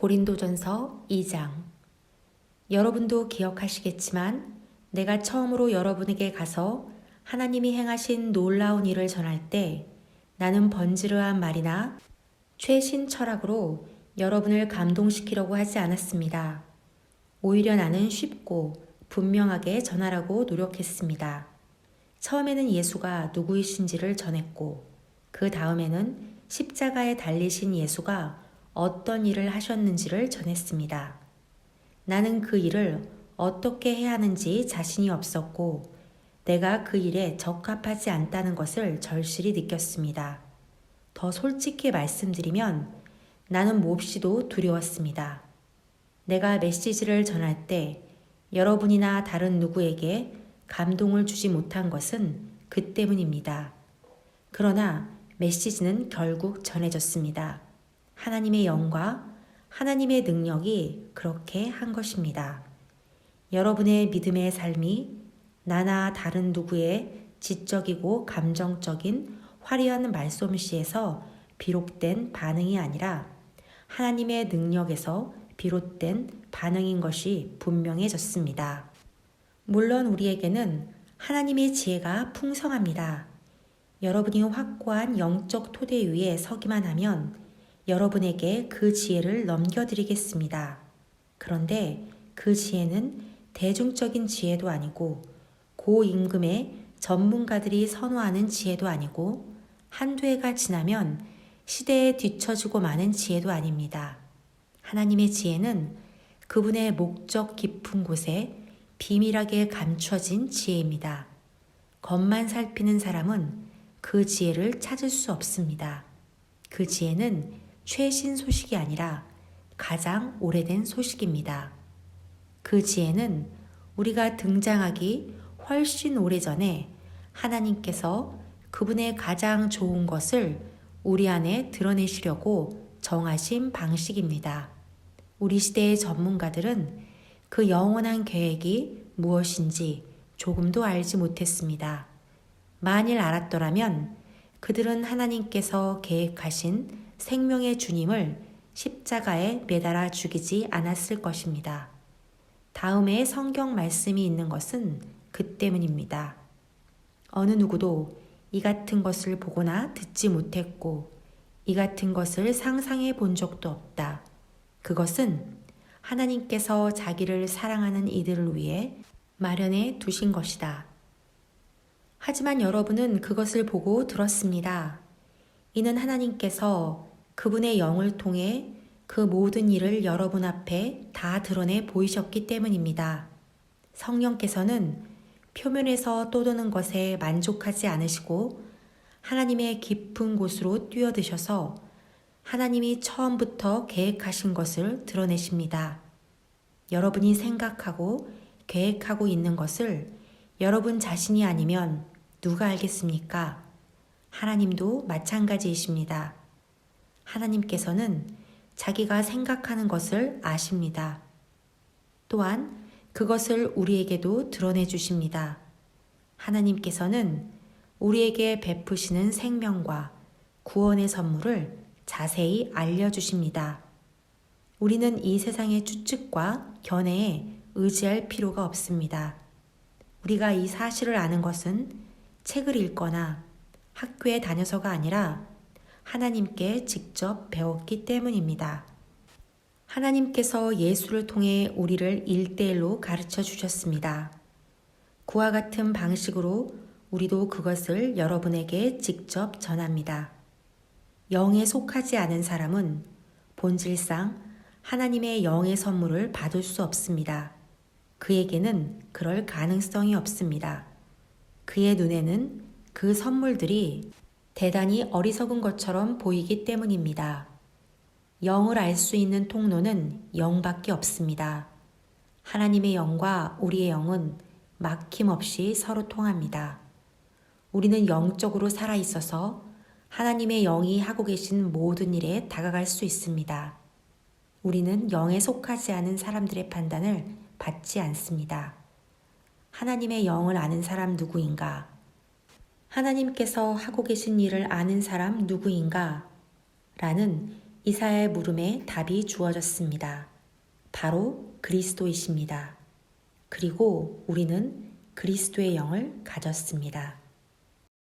고린도전서 2장. 여러분도 기억하시겠지만 내가 처음으로 여러분에게 가서 하나님이 행하신 놀라운 일을 전할 때 나는 번지르한 말이나 최신 철학으로 여러분을 감동시키려고 하지 않았습니다. 오히려 나는 쉽고 분명하게 전하라고 노력했습니다. 처음에는 예수가 누구이신지를 전했고 그 다음에는 십자가에 달리신 예수가 어떤 일을 하셨는지를 전했습니다. 나는 그 일을 어떻게 해야 하는지 자신이 없었고 내가 그 일에 적합하지 않다는 것을 절실히 느꼈습니다. 더 솔직히 말씀드리면 나는 몹시도 두려웠습니다. 내가 메시지를 전할 때 여러분이나 다른 누구에게 감동을 주지 못한 것은 그 때문입니다. 그러나 메시지는 결국 전해졌습니다. 하나님의 영과 하나님의 능력이 그렇게 한 것입니다. 여러분의 믿음의 삶이 나나 다른 누구의 지적이고 감정적인 화려한 말솜씨에서 비롯된 반응이 아니라 하나님의 능력에서 비롯된 반응인 것이 분명해졌습니다. 물론 우리에게는 하나님의 지혜가 풍성합니다. 여러분이 확고한 영적 토대 위에 서기만 하면 여러분에게 그 지혜를 넘겨드리겠습니다. 그런데 그 지혜는 대중적인 지혜도 아니고 고임금의 전문가들이 선호하는 지혜도 아니고 한두 해가 지나면 시대에 뒤처지고 마는 지혜도 아닙니다. 하나님의 지혜는 그분의 목적 깊은 곳에 비밀하게 감춰진 지혜입니다. 겉만 살피는 사람은 그 지혜를 찾을 수 없습니다. 그 지혜는 최신 소식이 아니라 가장 오래된 소식입니다. 그 지혜는 우리가 등장하기 훨씬 오래전에 하나님께서 그분의 가장 좋은 것을 우리 안에 드러내시려고 정하신 방식입니다. 우리 시대의 전문가들은 그 영원한 계획이 무엇인지 조금도 알지 못했습니다. 만일 알았더라면 그들은 하나님께서 계획하신 생명의 주님을 십자가에 매달아 죽이지 않았을 것입니다. 다음에 성경 말씀이 있는 것은 그 때문입니다. 어느 누구도 이 같은 것을 보거나 듣지 못했고 이 같은 것을 상상해 본 적도 없다. 그것은 하나님께서 자기를 사랑하는 이들을 위해 마련해 두신 것이다. 하지만 여러분은 그것을 보고 들었습니다. 이는 하나님께서 그분의 영을 통해 그 모든 일을 여러분 앞에 다 드러내 보이셨기 때문입니다. 성령께서는 표면에서 떠도는 것에 만족하지 않으시고 하나님의 깊은 곳으로 뛰어드셔서 하나님이 처음부터 계획하신 것을 드러내십니다. 여러분이 생각하고 계획하고 있는 것을 여러분 자신이 아니면 누가 알겠습니까? 하나님도 마찬가지이십니다. 하나님께서는 자기가 생각하는 것을 아십니다. 또한 그것을 우리에게도 드러내 주십니다. 하나님께서는 우리에게 베푸시는 생명과 구원의 선물을 자세히 알려주십니다. 우리는 이 세상의 추측과 견해에 의지할 필요가 없습니다. 우리가 이 사실을 아는 것은 책을 읽거나 학교에 다녀서가 아니라 하나님께 직접 배웠기 때문입니다. 하나님께서 예수를 통해 우리를 1:1로 가르쳐 주셨습니다. 그와 같은 방식으로 우리도 그것을 여러분에게 직접 전합니다. 영에 속하지 않은 사람은 본질상 하나님의 영의 선물을 받을 수 없습니다. 그에게는 그럴 가능성이 없습니다. 그의 눈에는 그 선물들이 대단히 어리석은 것처럼 보이기 때문입니다. 영을 알 수 있는 통로는 영밖에 없습니다. 하나님의 영과 우리의 영은 막힘없이 서로 통합니다. 우리는 영적으로 살아있어서 하나님의 영이 하고 계신 모든 일에 다가갈 수 있습니다. 우리는 영에 속하지 않은 사람들의 판단을 받지 않습니다. 하나님의 영을 아는 사람 누구인가? 하나님께서 하고 계신 일을 아는 사람 누구인가? 라는 이사야의 물음에 답이 주어졌습니다. 바로 그리스도이십니다. 그리고 우리는 그리스도의 영을 가졌습니다.